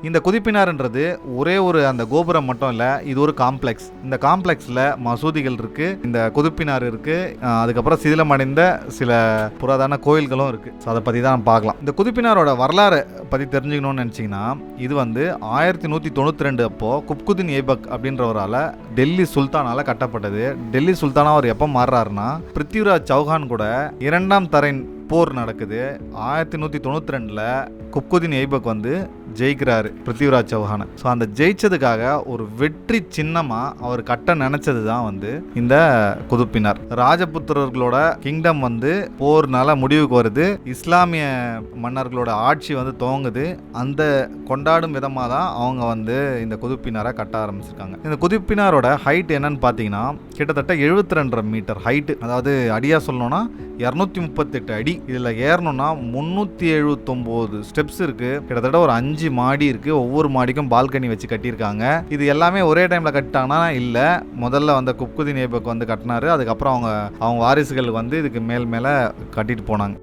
இந்த குதுப்பினார்ன்றது ஒரே ஒரு அந்த கோபுரம் மட்டும் இல்லை, இது ஒரு காம்ப்ளெக்ஸ். இந்த காம்ப்ளெக்ஸில் மசூதிகள் இருக்குது, இந்த குதுப்பினார் இருக்குது, அதுக்கப்புறம் சிதிலமடைந்த சில புராதன கோயில்களும் இருக்குது. ஸோ அதை பற்றி தான் பார்க்கலாம். இந்த குதுப்பினாரோட வரலாறு பற்றி தெரிஞ்சுக்கணும்னு நினச்சிங்கன்னா, இது 1192 அப்போ குப்குதீன் ஐபக் அப்படின்றவரால் டெல்லி சுல்தானால் கட்டப்பட்டது. டெல்லி சுல்தானா அவர் எப்போ மாறுறாருன்னா, பிருத்திவிராஜ் சௌஹான் கூட 2ஆம் தரைன் போர் நடக்குது. 1192 குப்குதீன் ஐபக் ஜெயிக்கிறாரு பிருத்திவிராஜ் சௌஹானை. ஸோ அந்த ஜெயிச்சதுக்காக ஒரு வெற்றி சின்னமாக அவர் கட்ட நினைச்சது தான் இந்த குதுப்பினார். ராஜபுத்திரர்களோட கிங்டம் போர்னால முடிவுக்கு வருது. இஸ்லாமிய மன்னர்களோட ஆட்சி துவங்குது. அந்த கொண்டாடும் விதமாக தான் அவங்க இந்த குதுப்பினாரை கட்ட ஆரம்பிச்சிருக்காங்க. இந்த குதுப்பினாரோட ஹைட் என்னன்னு பார்த்தீங்கன்னா, கிட்டத்தட்ட 72 மீட்டர் ஹைட்டு. அதாவது அடியா சொல்லணும்னா 238 அடி. இதில் ஏறணும்னா 379 ஸ்டெப்ஸ் இருக்கு. கிட்டத்தட்ட ஒரு 5 மாடி இருக்கு. ஒவ்வொரு மாடிக்கும் பால்கனி வச்சு கட்டியிருக்காங்க. இது எல்லாமே ஒரே டைம்ல கட்டிட்டாங்கன்னா இல்ல, முதல்ல குப்குதீன் ஐபக் கட்டினாரு. அதுக்கப்புறம் அவங்க வாரிசுகள் இதுக்கு மேல கட்டிட்டு போனாங்க.